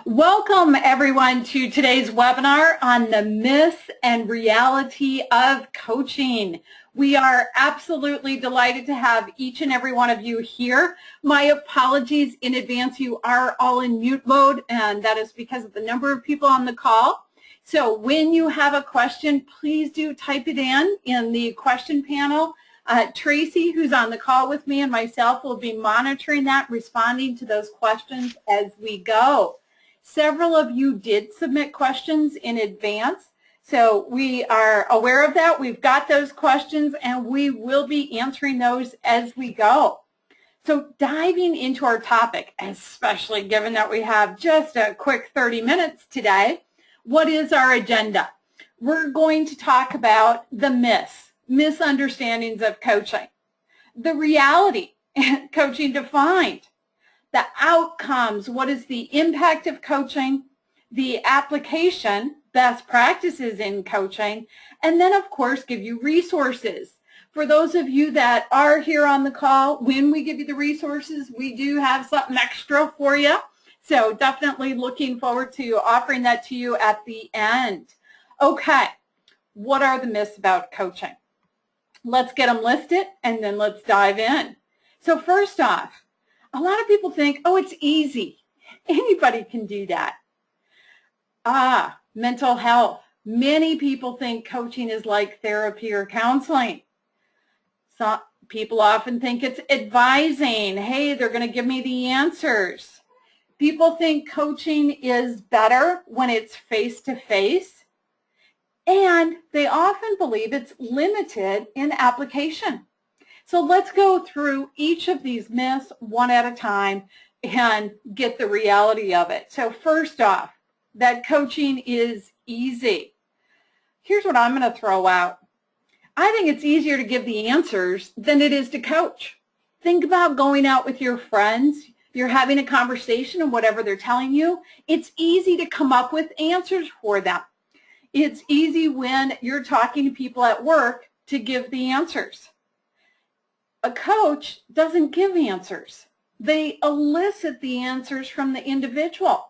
Welcome everyone to today's webinar on the myth and reality of coaching. We are absolutely delighted to have each and every one of you here. My apologies in advance. You are all in mute mode, and that is because of the number of people on the call. So when you have a question, please do type it in the question panel. Tracy, who's on the call with me, and myself will be monitoring that, responding to those questions as we go. Several of you did submit questions in advance, so we are aware of that. We've got those questions, and we will be answering those as we go. So diving into our topic, especially given that we have just a quick 30 minutes today, what is our agenda? We're going to talk about the myths, misunderstandings of coaching, the reality, coaching defined, the outcomes, what is the impact of coaching, the application, best practices in coaching, and then of course give you resources. For those of you that are here on the call, when we give you the resources, we do have something extra for you. So definitely looking forward to offering that to you at the end. Okay, what are the myths about coaching? Let's get them listed and then let's dive in. So first off, a lot of people think, oh, it's easy. Anybody can do that. Mental health. Many people think coaching is like therapy or counseling. Some people often think it's advising. Hey, they're going to give me the answers. People think coaching is better when it's face-to-face, and they often believe it's limited in application. So let's go through each of these myths one at a time and get the reality of it. So first off, that coaching is easy. Here's what I'm going to throw out. I think it's easier to give the answers than it is to coach. Think about going out with your friends. You're having a conversation and whatever they're telling you, it's easy to come up with answers for them. It's easy when you're talking to people at work to give the answers. A coach doesn't give answers. They elicit the answers from the individual.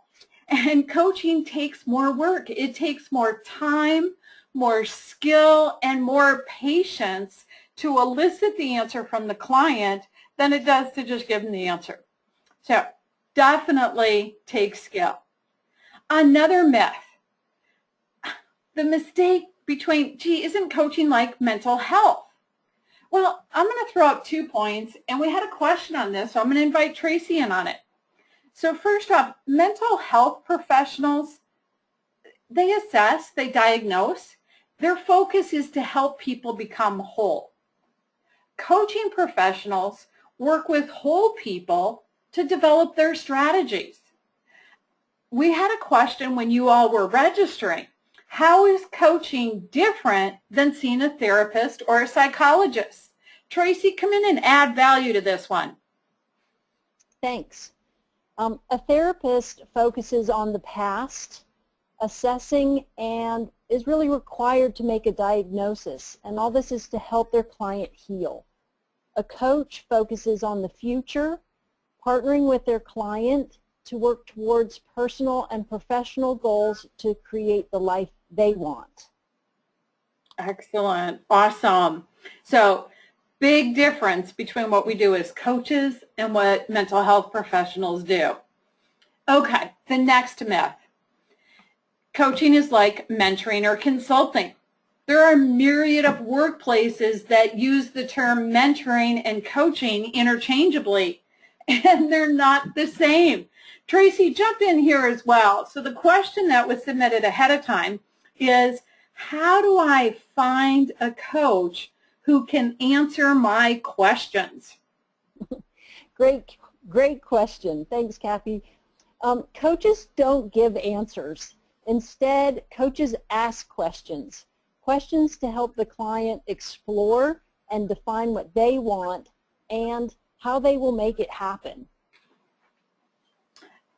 And coaching takes more work. It takes more time, more skill, and more patience to elicit the answer from the client than it does to just give them the answer. So definitely takes skill. Another myth, the mistake between, gee, isn't coaching like mental health? Well, I'm going to throw up 2 points, and we had a question on this, so I'm going to invite Tracy in on it. So first off, mental health professionals, they assess, they diagnose. Their focus is to help people become whole. Coaching professionals work with whole people to develop their strategies. We had a question when you all were registering. How is coaching different than seeing a therapist or a psychologist? Tracy, come in and add value to this one. Thanks. A therapist focuses on the past, assessing, and is really required to make a diagnosis, and all this is to help their client heal. A coach focuses on the future, partnering with their client to work towards personal and professional goals to create the life they want. Excellent. Awesome. So big difference between what we do as coaches and what mental health professionals do. Okay, the next myth. Coaching is like mentoring or consulting. There are a myriad of workplaces that use the term mentoring and coaching interchangeably, and they're not the same. Tracy, jump in here as well. So the question that was submitted ahead of time is, how do I find a coach who can answer my questions? Great question. Thanks, Kathy. Coaches don't give answers. Instead, coaches ask questions to help the client explore and define what they want and how they will make it happen.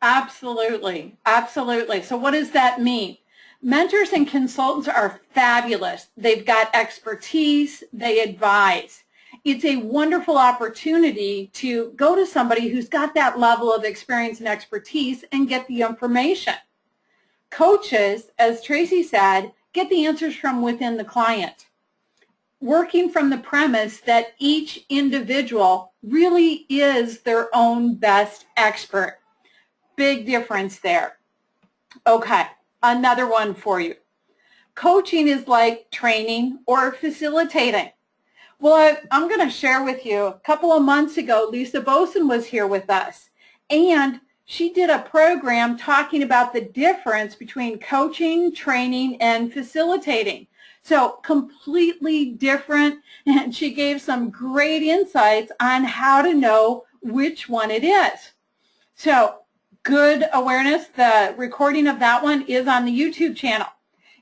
Absolutely, absolutely. So what does that mean? Mentors and consultants are fabulous. They've got expertise, they advise. it's a wonderful opportunity to go to somebody who's got that level of experience and expertise and get the information. Coaches, as Tracy said, get the answers from within the client, working from the premise that each individual really is their own best expert. Big difference there. Okay, another one for you. Coaching is like training or facilitating. Well, I'm going to share with you, a couple of months ago, Lisa Boson was here with us, and she did a program talking about the difference between coaching, training, and facilitating. So completely different, and she gave some great insights on how to know which one it is. So good awareness. The recording of that one is on the YouTube channel.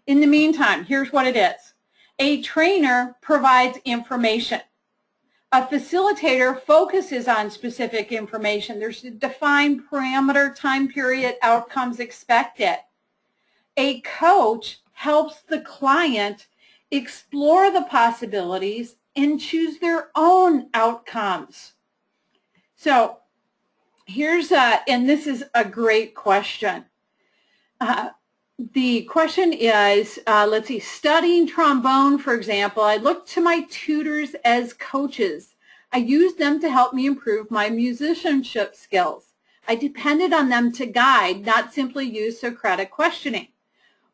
In the meantime, here's what it is. A trainer provides information. A facilitator focuses on specific information. There's a defined parameter, time period, outcomes expected. A coach helps the client explore the possibilities and choose their own outcomes. So here's and this is a great question. The question is, let's see, studying trombone, for example, I looked to my tutors as coaches. I used them to help me improve my musicianship skills. I depended on them to guide, not simply use Socratic questioning.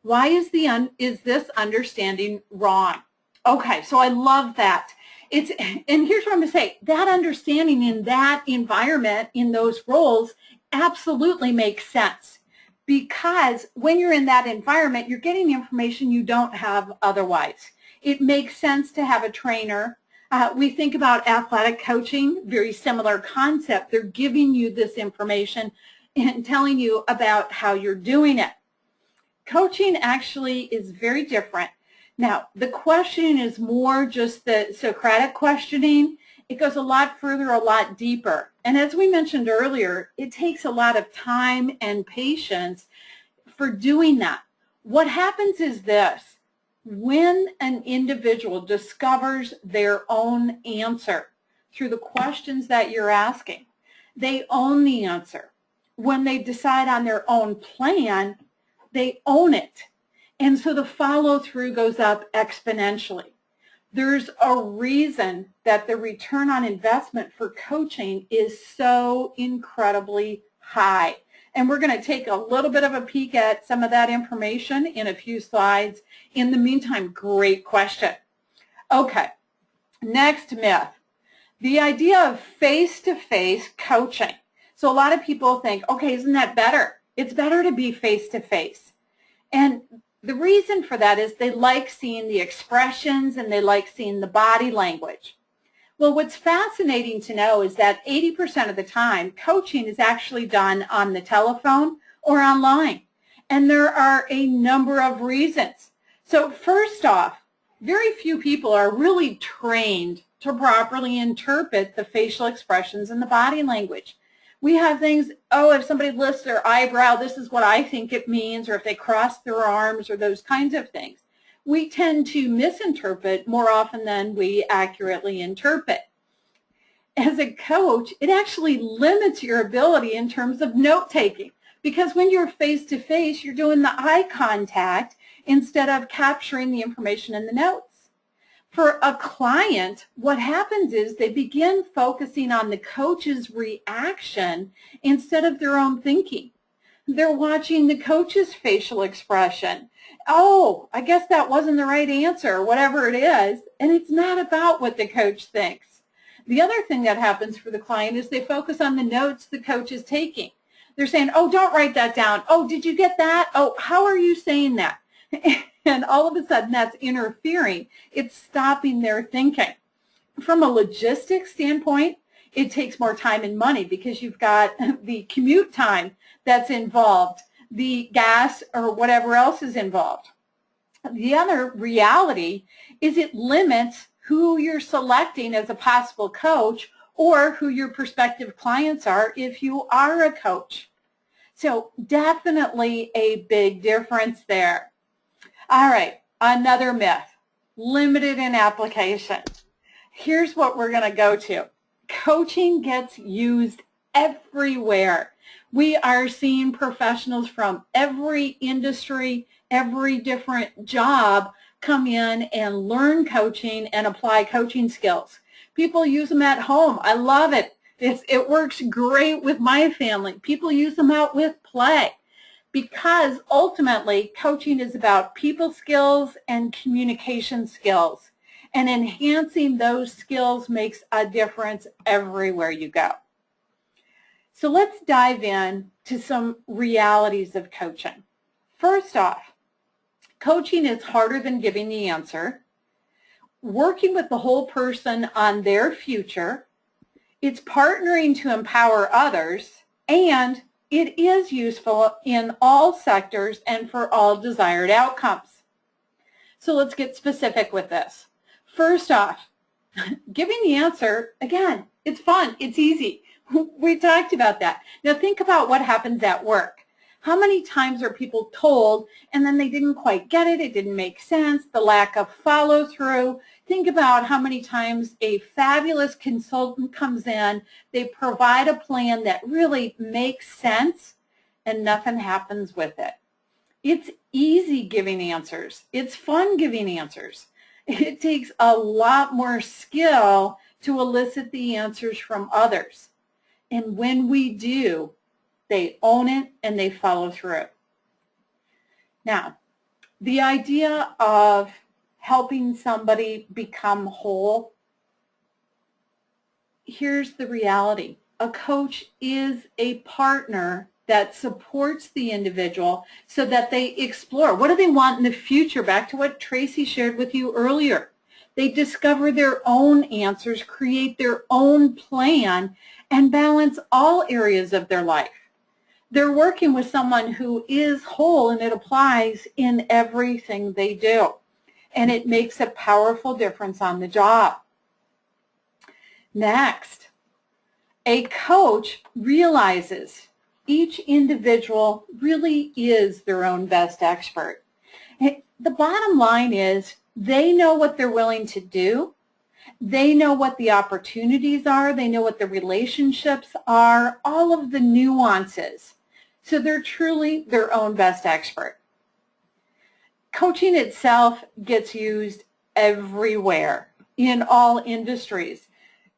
Why is this understanding wrong? Okay, so I love that. And here's what I'm going to say. That understanding in that environment, in those roles, absolutely makes sense. Because when you're in that environment, you're getting information you don't have otherwise. It makes sense to have a trainer. We think about athletic coaching, very similar concept. They're giving you this information and telling you about how you're doing it. Coaching actually is very different. Now, the questioning is more just the Socratic questioning. It goes a lot further, a lot deeper. And as we mentioned earlier, it takes a lot of time and patience for doing that. What happens is this. When an individual discovers their own answer through the questions that you're asking, they own the answer. When they decide on their own plan, they own it. And so the follow-through goes up exponentially. There's a reason that the return on investment for coaching is so incredibly high. And we're going to take a little bit of a peek at some of that information in a few slides. In the meantime, great question. Okay, next myth. The idea of face-to-face coaching. So a lot of people think, okay, isn't that better? It's better to be face-to-face. And the reason for that is they like seeing the expressions and they like seeing the body language. Well, what's fascinating to know is that 80% of the time, coaching is actually done on the telephone or online. And there are a number of reasons. So first off, very few people are really trained to properly interpret the facial expressions and the body language. We have things, oh, if somebody lifts their eyebrow, this is what I think it means, or if they cross their arms, or those kinds of things. We tend to misinterpret more often than we accurately interpret. As a coach, it actually limits your ability in terms of note-taking, because when you're face-to-face, you're doing the eye contact instead of capturing the information in the notes. For a client, what happens is they begin focusing on the coach's reaction instead of their own thinking. They're watching the coach's facial expression. Oh, I guess that wasn't the right answer, whatever it is, and it's not about what the coach thinks. The other thing that happens for the client is they focus on the notes the coach is taking. They're saying, oh, don't write that down. Oh, did you get that? Oh, how are you saying that? And all of a sudden that's interfering. It's stopping their thinking. From a logistics standpoint, it takes more time and money because you've got the commute time that's involved, the gas or whatever else is involved. The other reality is it limits who you're selecting as a possible coach or who your prospective clients are if you are a coach. So definitely a big difference there. All right, another myth, limited in application. here's what we're going to go to. Coaching gets used everywhere. We are seeing professionals from every industry, every different job come in and learn coaching and apply coaching skills. People use them at home. I love it. It works great with my family. People use them out with play because ultimately coaching is about people skills and communication skills. And enhancing those skills makes a difference everywhere you go. So let's dive in to some realities of coaching. First off, coaching is harder than giving the answer. Working with the whole person on their future. It's partnering to empower others, and it is useful in all sectors and for all desired outcomes. So let's get specific with this. First off, giving the answer, again, it's fun, it's easy. We talked about that. Now think about what happens at work. How many times are people told and then they didn't quite get it, it didn't make sense, the lack of follow through. Think about how many times a fabulous consultant comes in, they provide a plan that really makes sense and nothing happens with it. It's easy giving answers. It's fun giving answers. It takes a lot more skill to elicit the answers from others. And when we do, they own it and they follow through. Now, the idea of helping somebody become whole, here's the reality. A coach is a partner that supports the individual so that they explore. What do they want in the future? Back to what Tracy shared with you earlier. They discover their own answers, create their own plan, and balance all areas of their life. They're working with someone who is whole, and it applies in everything they do. And it makes a powerful difference on the job. Next, a coach realizes each individual really is their own best expert. The bottom line is they know what they're willing to do. They know what the opportunities are. They know what the relationships are, all of the nuances. So they're truly their own best expert. Coaching itself gets used everywhere in all industries.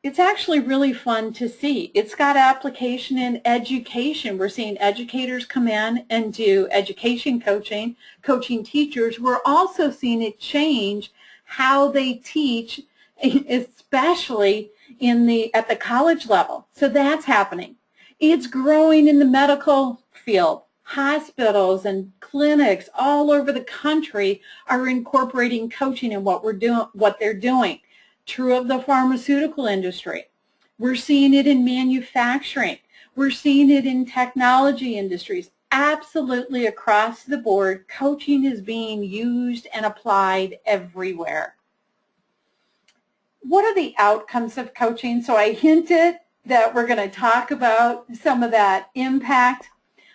It's actually really fun to see. It's got application in education. We're seeing educators come in and do education coaching, coaching teachers. We're also seeing it change how they teach, especially at the college level. So that's happening. It's growing in the medical field. Hospitals and clinics all over the country are incorporating coaching in what they're doing. True of the pharmaceutical industry. We're seeing it in manufacturing. We're seeing it in technology industries. Absolutely across the board, coaching is being used and applied everywhere. What are the outcomes of coaching? So I hinted that we're going to talk about some of that impact.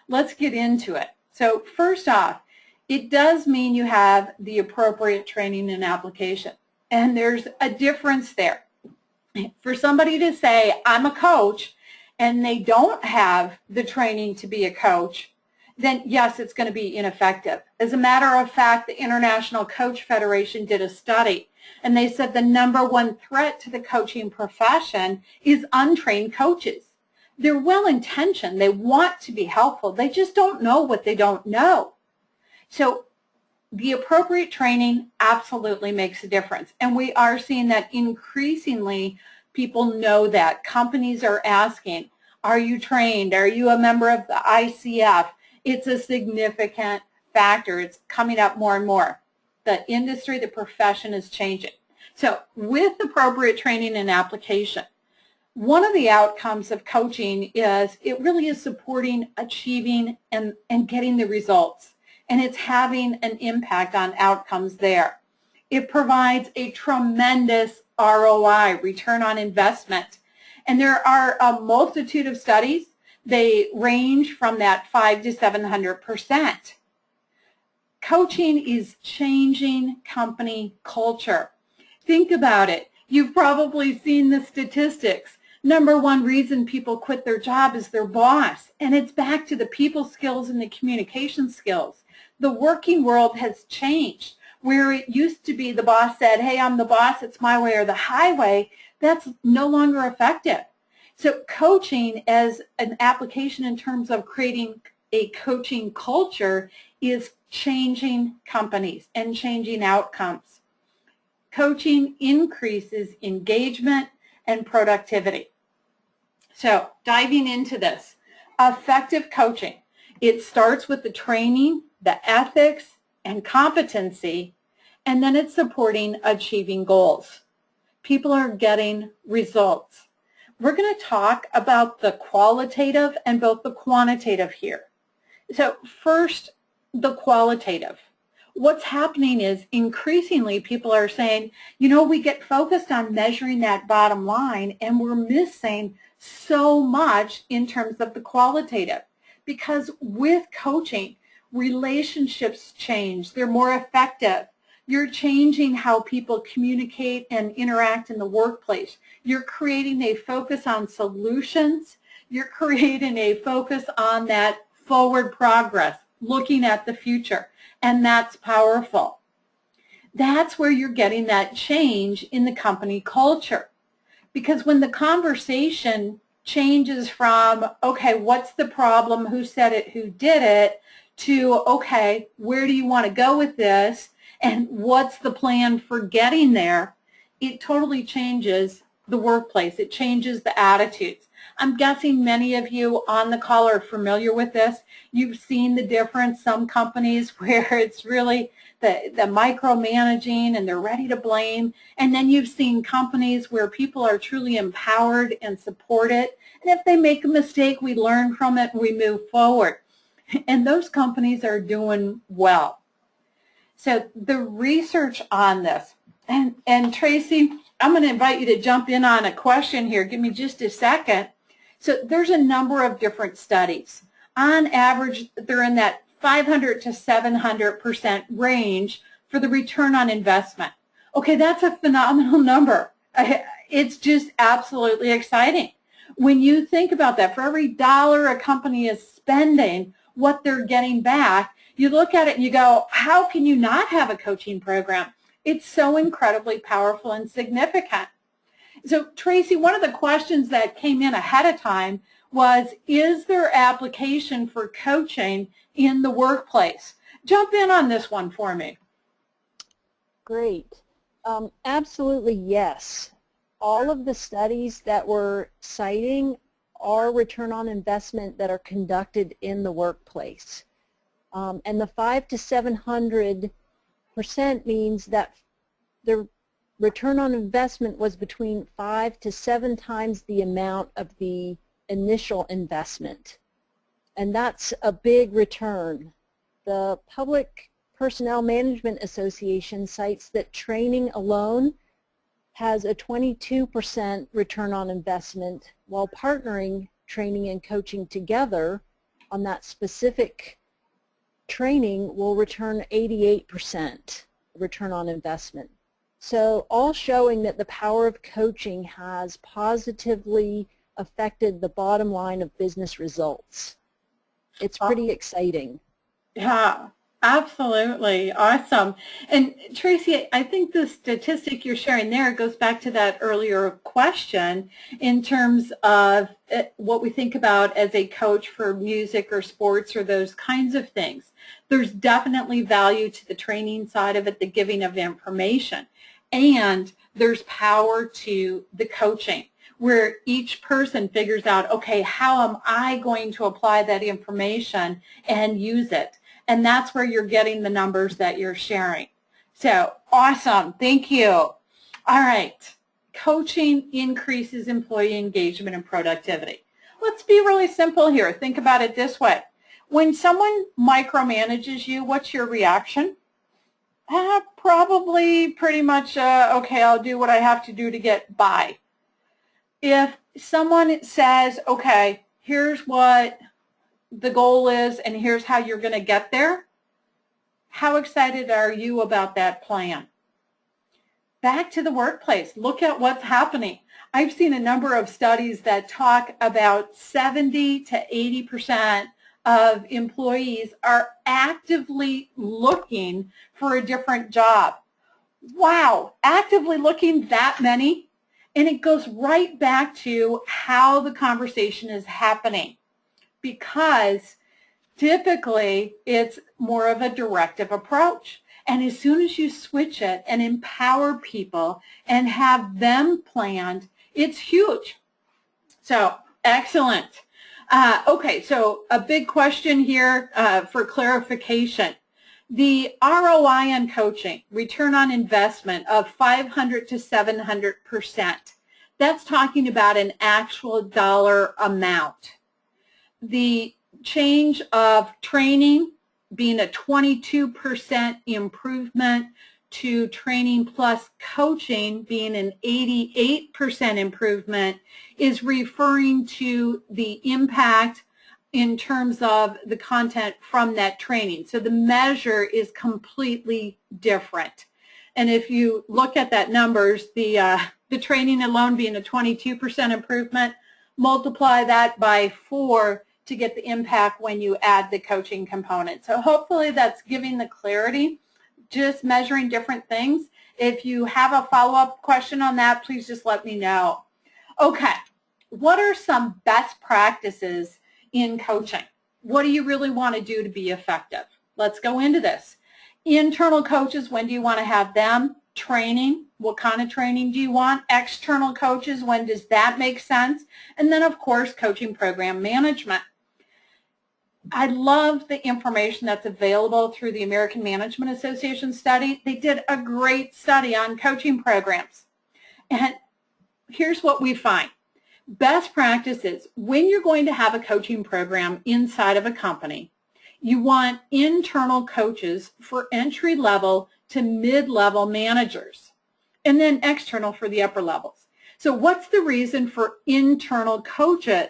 Let's get into it. So first off, it does mean you have the appropriate training and application. And there's a difference there. For somebody to say, I'm a coach, and they don't have the training to be a coach, then yes, it's going to be ineffective. As a matter of fact, the International Coach Federation did a study, and they said the #1 threat to the coaching profession is untrained coaches. They're well-intentioned. They want to be helpful. They just don't know what they don't know. So the appropriate training absolutely makes a difference. And we are seeing that increasingly people know that. Companies are asking, are you trained? Are you a member of the ICF? It's a significant factor. It's coming up more and more. The industry, the profession is changing. So with appropriate training and application, one of the outcomes of coaching is it really is supporting, achieving, and getting the results. And it's having an impact on outcomes there. It provides a tremendous ROI, return on investment. And there are a multitude of studies. They range from that 500 to 700%. Coaching is changing company culture. Think about it. You've probably seen the statistics. Number one reason people quit their job is their boss. And it's back to the people skills and the communication skills. The working world has changed. Where it used to be the boss said, hey, I'm the boss, it's my way or the highway, that's no longer effective. So coaching as an application in terms of creating a coaching culture is changing companies and changing outcomes. Coaching increases engagement and productivity. So diving into this, effective coaching, it starts with the training, the ethics, and competency, and then it's supporting achieving goals. People are getting results. We're going to talk about the qualitative and both the quantitative here. So first, the qualitative. What's happening is increasingly people are saying, you know, we get focused on measuring that bottom line and we're missing so much in terms of the qualitative. Because with coaching, relationships change. They're more effective. You're changing how people communicate and interact in the workplace. You're creating a focus on solutions. You're creating a focus on that forward progress, looking at the future, and that's powerful. That's where you're getting that change in the company culture. Because when the conversation changes from, okay, what's the problem, who said it, who did it, to, okay, where do you want to go with this, and what's the plan for getting there, it totally changes the workplace. It changes the attitudes. I'm guessing many of you on the call are familiar with this. You've seen the difference. Some companies where it's really the micromanaging and they're ready to blame. And then you've seen companies where people are truly empowered and supported. And if they make a mistake, we learn from it and we move forward. And those companies are doing well. So the research on this, and Tracy, I'm going to invite you to jump in on a question here. Give me just a second. So there's a number of different studies. On average, they're in that 500 to 700% range for the return on investment. Okay, that's a phenomenal number. It's just absolutely exciting. When you think about that, for every dollar a company is spending, what they're getting back, you look at it and you go, how can you not have a coaching program? It's so incredibly powerful and significant. So Tracy, one of the questions that came in ahead of time was, is there application for coaching in the workplace? Jump in on this one for me. Great. Absolutely yes. All of the studies that we're citing are return on investment that are conducted in the workplace. And the 500 to 700% means that the return on investment was between 5 to 7 times the amount of the initial investment. And that's a big return. The Public Personnel Management Association cites that training alone has a 22% return on investment, while partnering training and coaching together on that specific training will return 88% return on investment. So all showing that the power of coaching has positively affected the bottom line of business results. It's pretty exciting. Yeah, absolutely. Awesome. And Tracy, I think the statistic you're sharing there goes back to that earlier question in terms of what we think about as a coach for music or sports or those kinds of things. There's definitely value to the training side of it, the giving of information. And there's power to the coaching, where each person figures out, okay, how am I going to apply that information and use it? And that's where you're getting the numbers that you're sharing. So awesome. Thank you. All right. Coaching increases employee engagement and productivity. Let's be really simple here. Think about it this way. When someone micromanages you, what's your reaction? Probably pretty much, okay, I'll do what I have to do to get by. If someone says, okay, here's what the goal is and here's how you're going to get there, how excited are you about that plan? back to the workplace. Look at what's happening. I've seen a number of studies that talk about 70 to 80% of employees are actively looking for a different job. Wow, actively looking, that many? And it goes right back to how the conversation is happening, because typically it's more of a directive approach. And as soon as you switch it and empower people and have them planned, it's huge. So, excellent. Okay, so a big question here for clarification. The ROI on coaching, return on investment of 500 to 700%. That's talking about an actual dollar amount. The change of training being a 22% improvement to training plus coaching being an 88% improvement is referring to the impact in terms of the content from that training. So the measure is completely different. And if you look at that numbers, the training alone being a 22% improvement, multiply that by 4 to get the impact when you add the coaching component. So hopefully that's giving the clarity, just measuring different things. If you have a follow-up question on that, please just let me know. Okay, what are some best practices in coaching? What do you really want to do to be effective? Let's go into this. Internal coaches, when do you want to have them? Training, what kind of training do you want? External coaches, when does that make sense? And then, of course, coaching program management. I love the information that's available through the American Management Association study. They did a great study on coaching programs. And here's what we find. Best practices, when you're going to have a coaching program inside of a company, you want internal coaches for entry-level to mid-level managers, and then external for the upper levels. So what's the reason for internal coaches?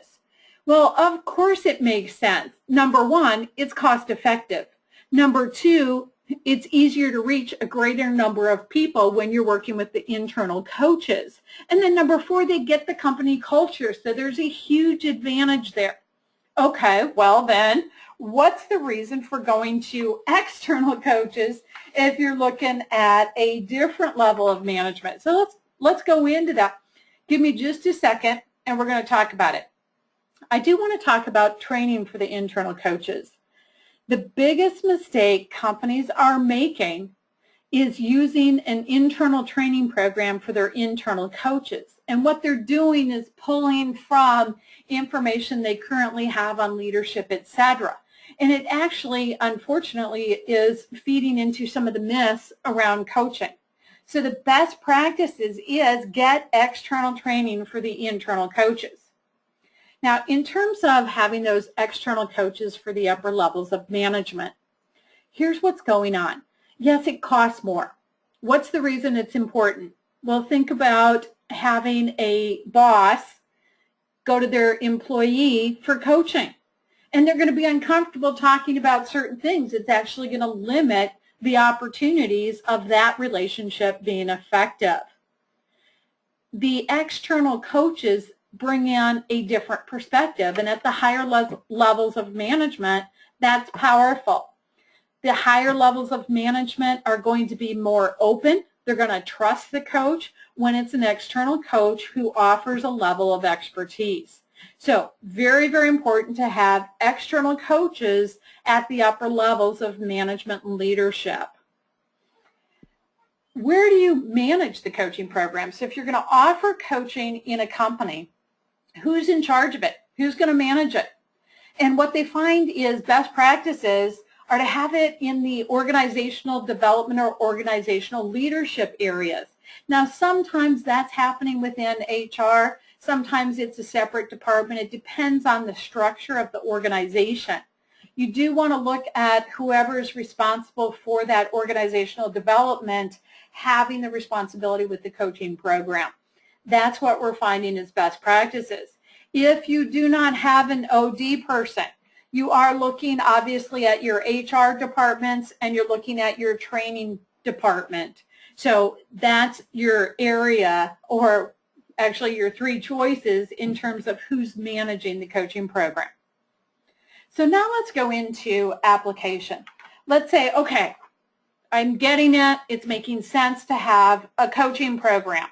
Well, of course it makes sense. Number one, it's cost effective. Number two, it's easier to reach a greater number of people when you're working with the internal coaches. And then number four, they get the company culture, so there's a huge advantage there. Okay, well then, what's the reason for going to external coaches if you're looking at a different level of management? So let's go into that. Give me just a second, and we're going to talk about it. I do want to talk about training for the internal coaches. The biggest mistake companies are making is using an internal training program for their internal coaches. And what they're doing is pulling from information they currently have on leadership, etc. And it actually, unfortunately, is feeding into some of the myths around coaching. So the best practices is get external training for the internal coaches. Now, in terms of having those external coaches for the upper levels of management, here's what's going on. Yes, it costs more. What's the reason it's important? Well, think about having a boss go to their employee for coaching, and they're going to be uncomfortable talking about certain things. It's actually going to limit the opportunities of that relationship being effective. The external coaches bring in a different perspective, and at the higher levels of management, that's powerful. The higher levels of management are going to be more open. They're going to trust the coach when it's an external coach who offers a level of expertise. So very, very important to have external coaches at the upper levels of management and leadership. Where do you manage the coaching program? So if you're going to offer coaching in a company, who's in charge of it? Who's going to manage it? And what they find is best practices are to have it in the organizational development or organizational leadership areas. Now, sometimes that's happening within HR. Sometimes it's a separate department. It depends on the structure of the organization. You do want to look at whoever is responsible for that organizational development having the responsibility with the coaching program. That's what we're finding is best practices. If you do not have an OD person, you are looking obviously at your HR departments and you're looking at your training department. So that's your area, or actually your 3 choices in terms of who's managing the coaching program. So now let's go into application. Let's say, okay, I'm getting it. It's making sense to have a coaching program.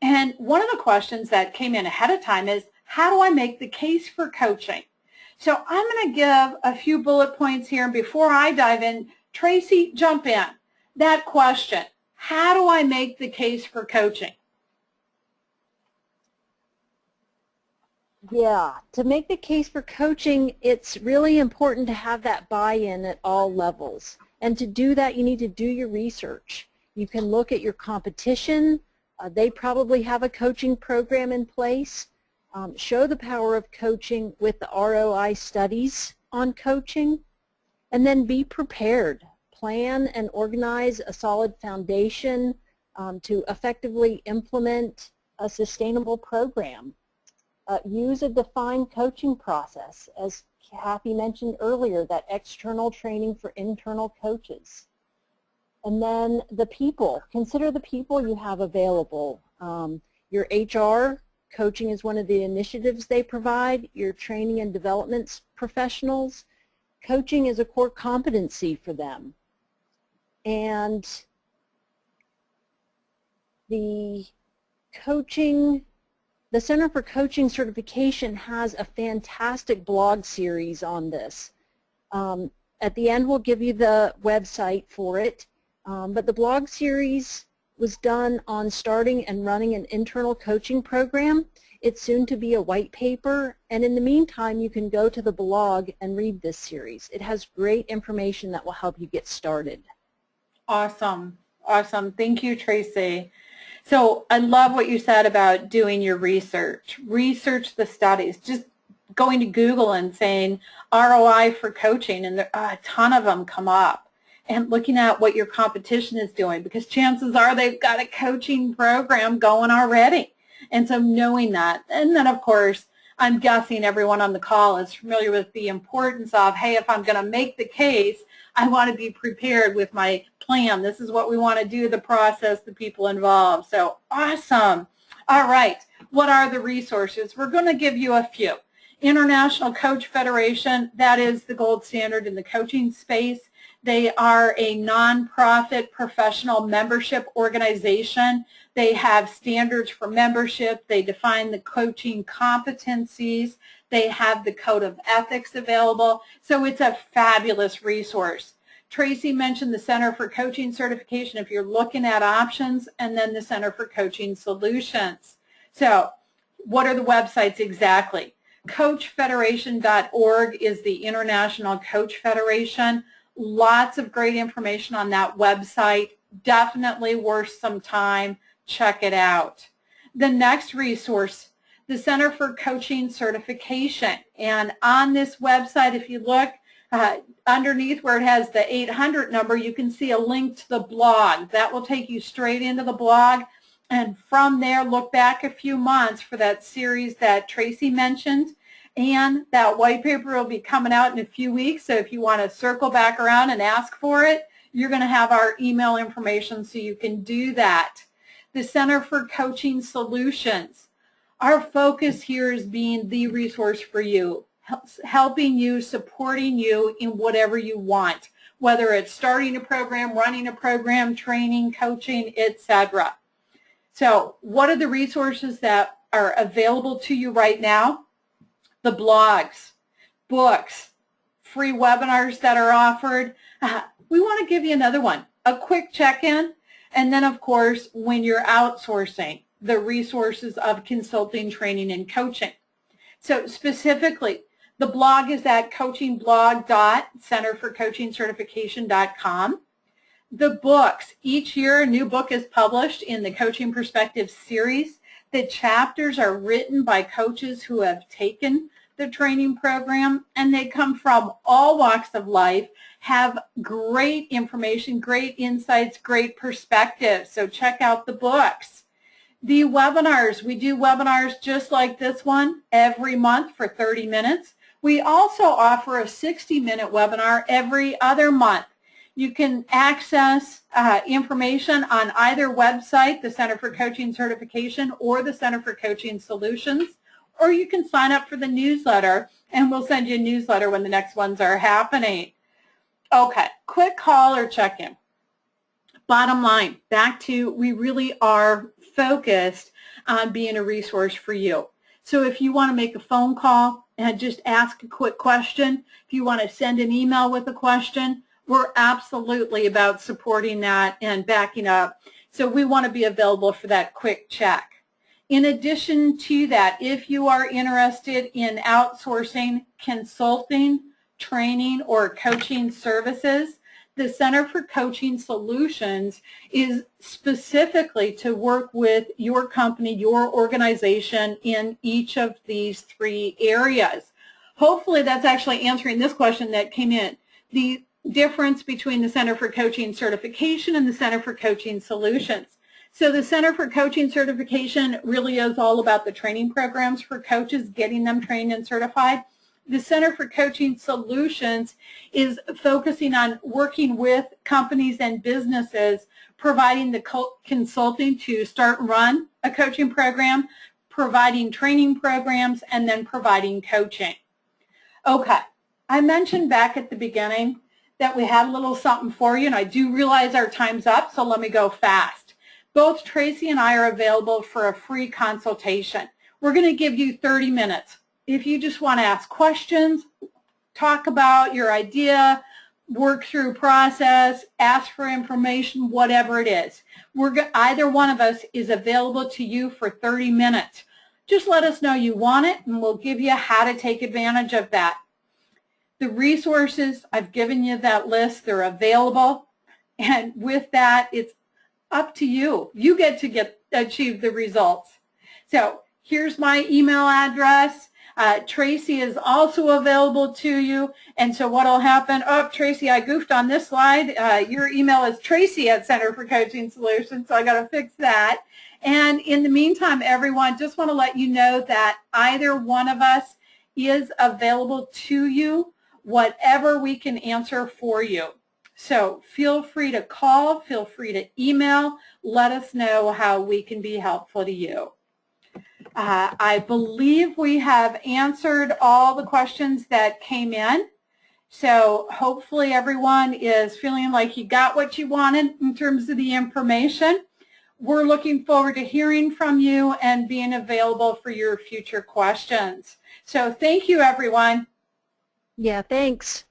And one of the questions that came in ahead of time is, how do I make the case for coaching? So I'm going to give a few bullet points here. And before I dive in, Tracy, jump in. That question, how do I make the case for coaching? Yeah, to make the case for coaching, it's really important to have that buy-in at all levels. And to do that, you need to do your research. You can look at your competition. They probably have a coaching program in place. Show the power of coaching with the ROI studies on coaching. And then be prepared. Plan and organize a solid foundation to effectively implement a sustainable program. Use a defined coaching process, as Kathy mentioned earlier, that external training for internal coaches. And then the people. Consider the people you have available. Your HR coaching is one of the initiatives they provide. Your training and development professionals. Coaching is a core competency for them. And the Center for Coaching Certification has a fantastic blog series on this. At the end, we'll give you the website for it. But the blog series was done on starting and running an internal coaching program. It's soon to be a white paper. And in the meantime, you can go to the blog and read this series. It has great information that will help you get started. Awesome. Awesome. Thank you, Tracy. So I love what you said about doing your research. Research the studies. Just going to Google and saying ROI for coaching, and a ton of them come up. And looking at what your competition is doing, because chances are they've got a coaching program going already. And so knowing that. And then, of course, I'm guessing everyone on the call is familiar with the importance of, hey, if I'm going to make the case, I want to be prepared with my plan. This is what we want to do, the process, the people involved. So awesome. All right. What are the resources? We're going to give you a few. International Coach Federation, that is the gold standard in the coaching space. They are a nonprofit professional membership organization. They have standards for membership. They define the coaching competencies. They have the code of ethics available. So it's a fabulous resource. Tracy mentioned the Center for Coaching Certification if you're looking at options, and then the Center for Coaching Solutions. So what are the websites exactly? CoachFederation.org is the International Coach Federation. Lots of great information on that website. Definitely worth some time. Check it out. The next resource, the Center for Coaching Certification. And on this website, if you look underneath where it has the 800 number, you can see a link to the blog. That will take you straight into the blog. And from there, look back a few months for that series that Tracy mentioned. And that white paper will be coming out in a few weeks. So if you want to circle back around and ask for it, you're going to have our email information so you can do that. The Center for Coaching Solutions. Our focus here is being the resource for you, helping you, supporting you in whatever you want, whether it's starting a program, running a program, training, coaching, etc. So what are the resources that are available to you right now? The blogs, books, free webinars that are offered. We want to give you another one, a quick check-in, and then, of course, when you're outsourcing, the resources of consulting, training, and coaching. So specifically, the blog is at coachingblog.centerforcoachingcertification.com. The books, each year a new book is published in the Coaching Perspective series. The chapters are written by coaches who have taken the training program, and they come from all walks of life, have great information, great insights, great perspectives. So check out the books. The webinars, we do webinars just like this one every month for 30 minutes. We also offer a 60-minute webinar every other month. You can access information on either website, the Center for Coaching Certification or the Center for Coaching Solutions, or you can sign up for the newsletter, and we'll send you a newsletter when the next ones are happening. Okay, quick call or check-in. Bottom line, back to we really are focused on being a resource for you. So if you want to make a phone call and just ask a quick question, if you want to send an email with a question, we're absolutely about supporting that and backing up. So we want to be available for that quick check. In addition to that, if you are interested in outsourcing consulting, training, or coaching services, the Center for Coaching Solutions is specifically to work with your company, your organization in each of these 3 areas. Hopefully that's actually answering this question that came in. The difference between the Center for Coaching Certification and the Center for Coaching Solutions. So the Center for Coaching Certification really is all about the training programs for coaches, getting them trained and certified. The Center for Coaching Solutions is focusing on working with companies and businesses, providing the consulting to start and run a coaching program, providing training programs, and then providing coaching. Okay, I mentioned back at the beginning that we had a little something for you, and I do realize our time's up, so let me go fast. Both Tracy and I are available for a free consultation. We're going to give you 30 minutes. If you just want to ask questions, talk about your idea, work through process, ask for information, whatever it is, either one of us is available to you for 30 minutes. Just let us know you want it, and we'll give you how to take advantage of that. The resources, I've given you that list, they're available, and with that, it's up to you. You get to achieve the results. So here's my email address. Tracy is also available to you, and so what will happen, oh, Tracy, I goofed on this slide. Your email is Tracy at Center for Coaching Solutions, so I got to fix that. And in the meantime, everyone, just want to let you know that either one of us is available to you, whatever we can answer for you. So feel free to call, feel free to email, let us know how we can be helpful to you. I believe we have answered all the questions that came in. So hopefully everyone is feeling like you got what you wanted in terms of the information. We're looking forward to hearing from you and being available for your future questions. So thank you, everyone. Yeah, thanks.